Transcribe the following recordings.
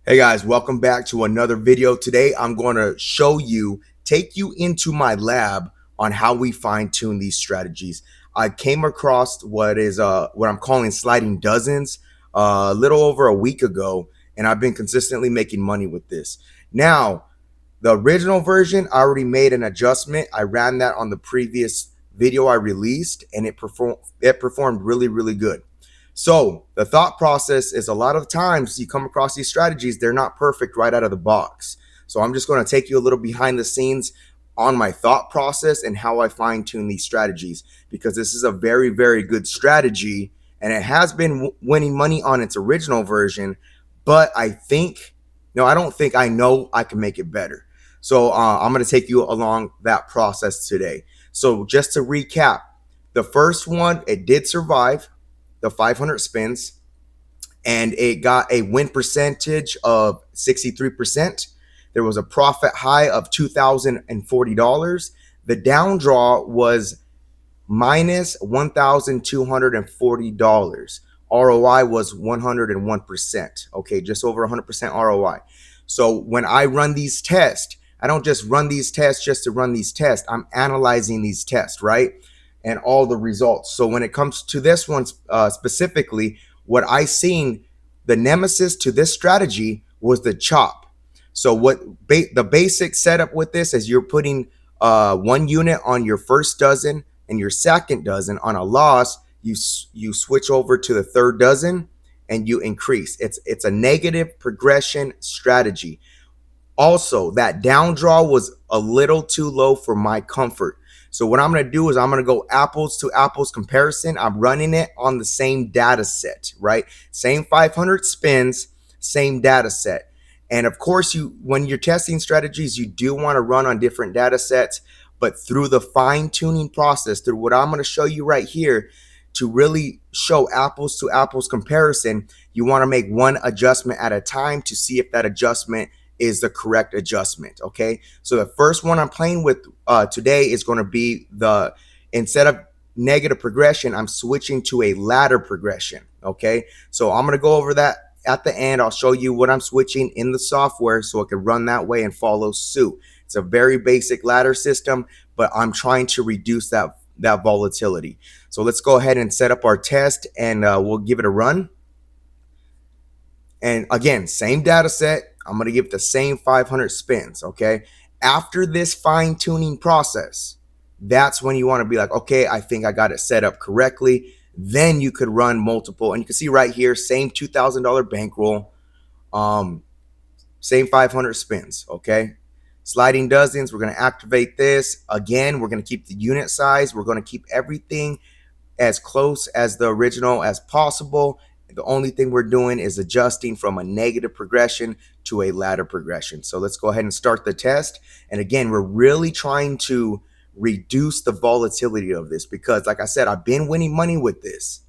Hey guys, welcome back to another video. Today I'm going to take you into my lab on how we fine tune these strategies. I came across what I'm calling sliding dozens a little over a week ago, and I've been consistently making money with this. Now, the original version, I already made an adjustment. I ran that on the previous video I released, and it performed really good. So the thought process is a lot of times you come across these strategies, they're not perfect right out of the box. So I'm just going to take you a little behind the scenes on my thought process and how I fine tune these strategies, because this is a very good strategy and it has been winning money on its original version. But I don't think, I know I can make it better. So I'm going to take you along that process today. So just to recap, the first one, it did survive the 500 spins, and it got a win percentage of 63%. There was a profit high of $2,040. The down draw was minus $1,240. ROI was 101%. Okay, just over 100% ROI. So when I run these tests, I don't just run these tests just to run these tests. I'm analyzing these tests, right? And all the results. So when it comes to this one specifically, what I seen, the nemesis to this strategy was the chop. So the basic setup with this is you're putting 1 unit on your first dozen, and your second dozen. On a loss, you switch over to the third dozen and you increase. It's a negative progression strategy. Also, that down draw was a little too low for my comfort. So what I'm going to do is I'm going to go apples to apples comparison. I'm running it on the same data set, right? Same 500 spins, same data set. And of course, when you're testing strategies, you do want to run on different data sets, but through the fine tuning process, through what I'm going to show you right here, to really show apples to apples comparison, you want to make one adjustment at a time to see if that adjustment is the correct adjustment. Okay, so the first one I'm playing with today is going to be instead of negative progression, I'm switching to a ladder progression. Okay, so I'm going to go over that at the end. I'll show you what I'm switching in the software so it can run that way and follow suit. It's a very basic ladder system, but I'm trying to reduce that volatility. So let's go ahead and set up our test, and we'll give it a run. And again, same data set. I'm going to give it the same 500 spins. Okay. After this fine tuning process, that's when you want to be like, okay, I think I got it set up correctly. Then you could run multiple, and you can see right here, same $2,000 bankroll, same 500 spins. Okay. Sliding dozens, we're going to activate this. Again, we're going to keep the unit size. We're going to keep everything as close as the original as possible. The only thing we're doing is adjusting from a negative progression to a ladder progression. So let's go ahead and start the test. And again, we're really trying to reduce the volatility of this, because like I said, I've been winning money with this.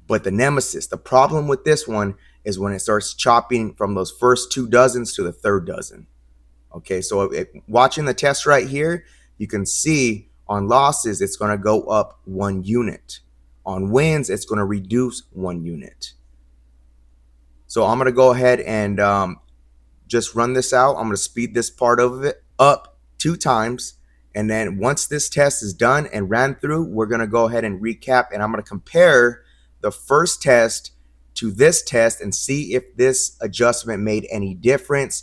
But the nemesis, the problem with this one, is when it starts chopping from those first 2 dozens to the third dozen. Okay, so watching the test right here, you can see on losses, it's going to go up 1 unit. On wins, it's going to reduce 1 unit. So I'm going to go ahead and just run this out. I'm going to speed this part of it up 2 times. And then once this test is done and ran through, we're going to go ahead and recap. And I'm going to compare the first test to this test and see if this adjustment made any difference.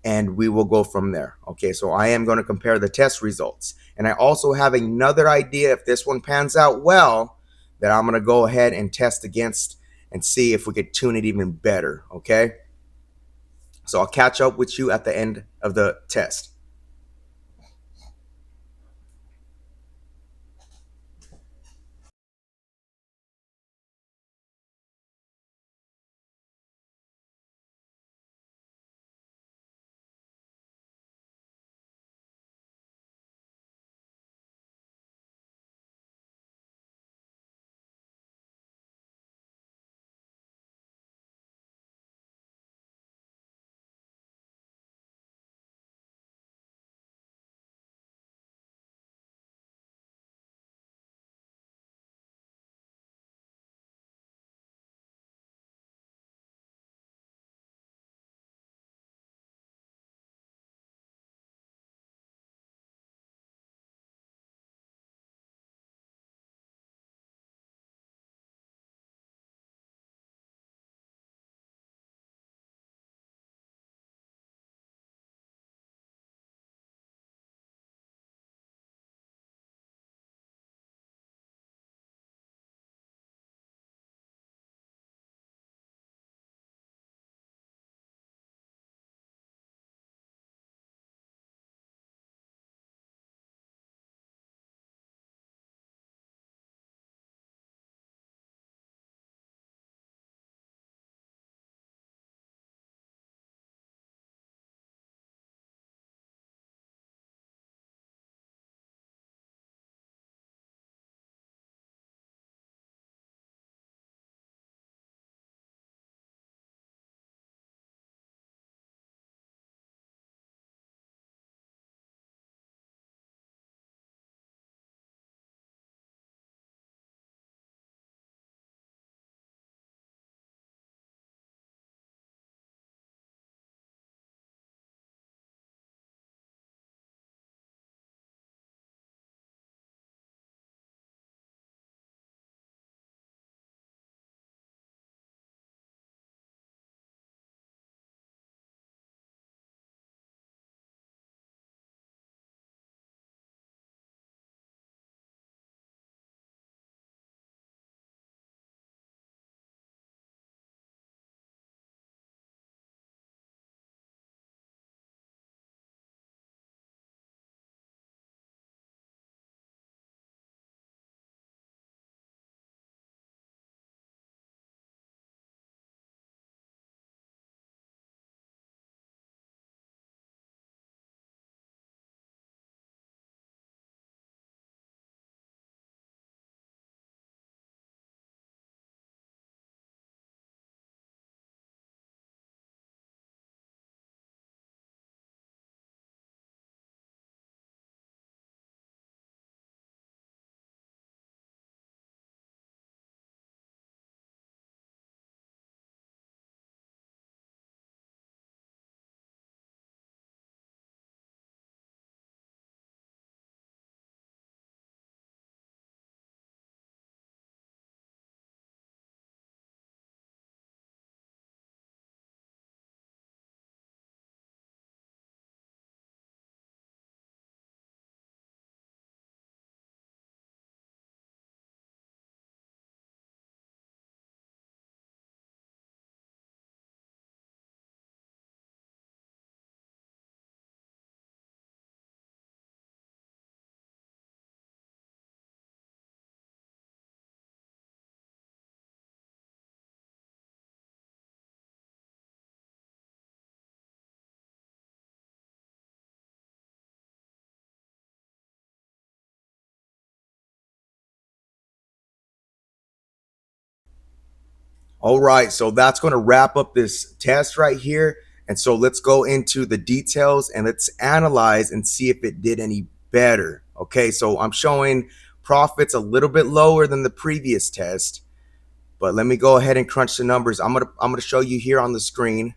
And we will go from there. Okay, so I am going to compare the test results. And I also have another idea, if this one pans out well, that I'm going to go ahead and test against and see if we could tune it even better. Okay, so I'll catch up with you at the end of the test. All right, so that's going to wrap up this test right here. And so let's go into the details and let's analyze and see if it did any better. Okay, so I'm showing profits a little bit lower than the previous test, but let me go ahead and crunch the numbers. I'm gonna show you here on the screen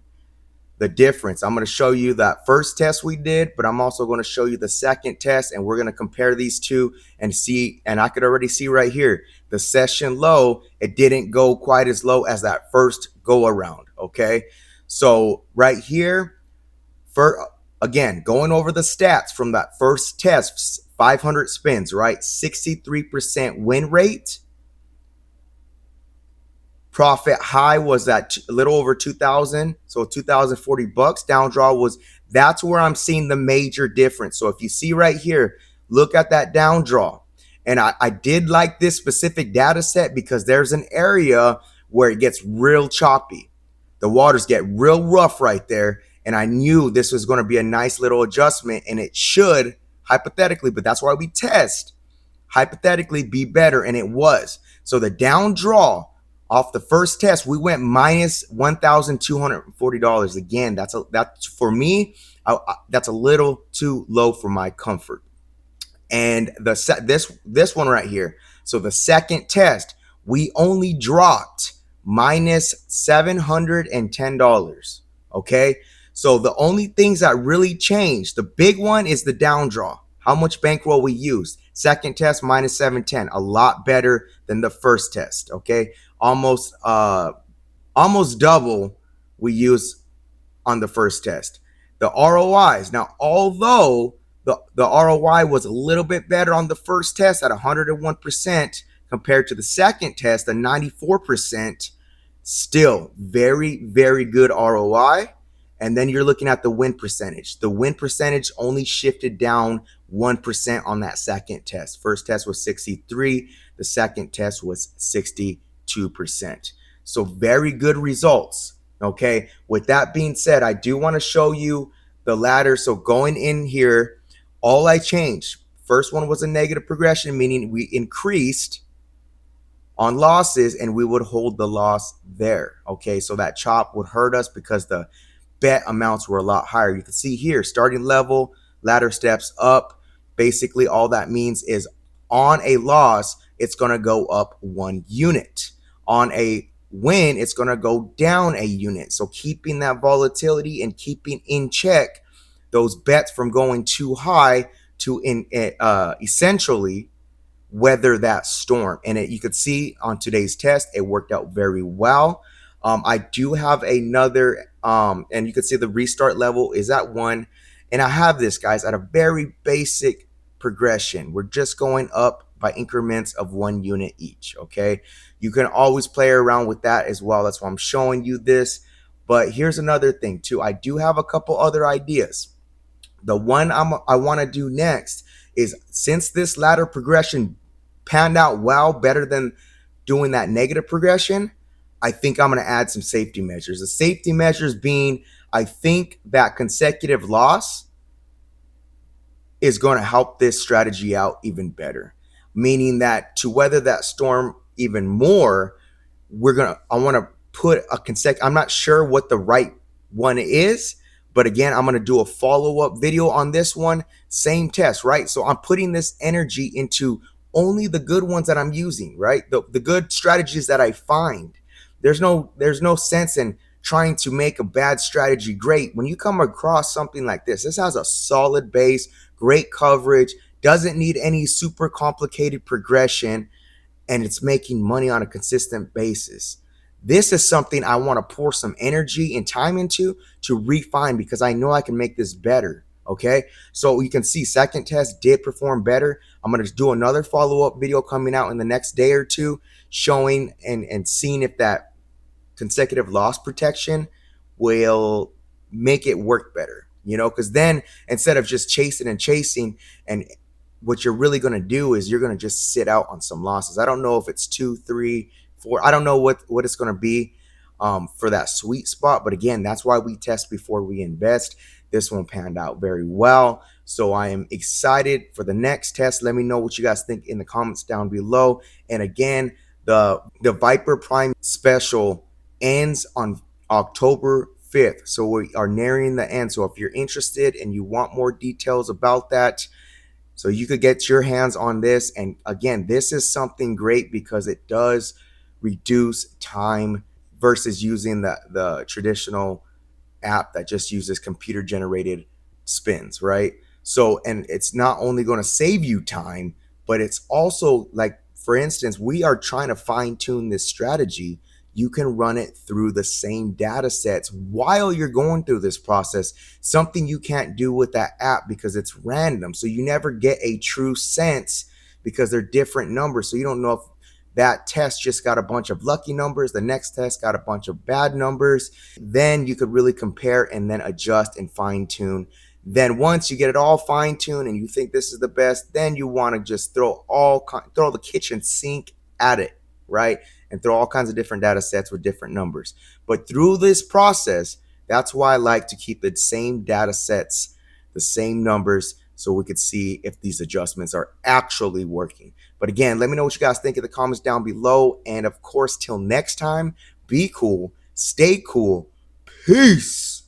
the difference. I'm going to show you that first test we did, but I'm also going to show you the second test, and we're going to compare these two and see. And I could already see right here the session low, it didn't go quite as low as that first go around. Okay, so right here, for again, going over the stats from that first test, 500 spins, right? 63% win rate. Profit high was at a little over 2,000, so 2,040 bucks. Down draw was, that's where I'm seeing the major difference. So if you see right here, look at that down draw. And I did like this specific data set because there's an area where it gets real choppy. The waters get real rough right there. And I knew this was going to be a nice little adjustment, and it should, hypothetically, but that's why we test, hypothetically be better, and it was. So the down draw off the first test, we went minus $1,240. Again, that's for me, that's a little too low for my comfort. And this one right here. So the second test, we only dropped minus $710. Okay. So the only things that really changed, the big one is the down draw. How much bankroll we used. Second test minus 710, a lot better than the first test. Okay. Almost double we used on the first test. The ROIs. Now, although the ROI was a little bit better on the first test at 101% compared to the second test at 94%, still very, very good ROI. And then you're looking at the win percentage. The win percentage only shifted down 1% on that second test. First test was 63. The second test was 62%. So very good results. Okay. With that being said, I do want to show you the ladder. So going in here, all I changed, first one was a negative progression, meaning we increased on losses and we would hold the loss there. Okay. So that chop would hurt us because the bet amounts were a lot higher. You can see here, starting level, ladder steps up. Basically, all that means is on a loss, it's going to go up 1 unit. On a win, it's going to go down a unit. So keeping that volatility and keeping in check those bets from going too high to essentially weather that storm. And you could see on today's test, it worked out very well. I do have another, and you can see the restart level is at 1. And I have this, guys, at a very basic progression. We're just going up by increments of 1 unit each, okay? You can always play around with that as well. That's why I'm showing you this. But here's another thing, too. I do have a couple other ideas. The one I want to do next is, since this ladder progression panned out well, better than doing that negative progression, I think I'm going to add some safety measures. The safety measures being, I think that consecutive loss is going to help this strategy out even better. Meaning that to weather that storm even more, I want to put a consecutive, I'm not sure what the right one is, but again, I'm going to do a follow-up video on this one. Same test, right? So I'm putting this energy into only the good ones that I'm using, right? The good strategies that I find. There's no sense in trying to make a bad strategy great. When you come across something like this has a solid base, great coverage, doesn't need any super complicated progression, and it's making money on a consistent basis. This is something I want to pour some energy and time into to refine, because I know I can make this better. Okay, so you can see second test did perform better. I'm going to do another follow-up video coming out in the next day or two, showing and seeing if that consecutive loss protection will make it work better, because then instead of just chasing and what you're really going to do is you're going to just sit out on some losses. I don't know if it's 2, 3, 4. I don't know what it's going to be for that sweet spot. But again, that's why we test before we invest. This one panned out very well. So I am excited for the next test. Let me know what you guys think in the comments down below. And again, the Viper Prime special ends on October 5th. So we are nearing the end. So if you're interested and you want more details about that, so you could get your hands on this. And again, this is something great because it does reduce time versus using the traditional app that just uses computer generated spins, right? So, and it's not only going to save you time, but it's also like, for instance, we are trying to fine tune this strategy. You can run it through the same data sets while you're going through this process, something you can't do with that app because it's random. So you never get a true sense because they're different numbers. So you don't know if that test just got a bunch of lucky numbers, the next test got a bunch of bad numbers. Then you could really compare and then adjust and fine tune. Then once you get it all fine tuned and you think this is the best, then you want to just throw the kitchen sink at it, right? And throw all kinds of different data sets with different numbers. But through this process, that's why I like to keep the same data sets, the same numbers, so we could see if these adjustments are actually working. But again, let me know what you guys think in the comments down below. And of course, till next time, be cool, stay cool. Peace.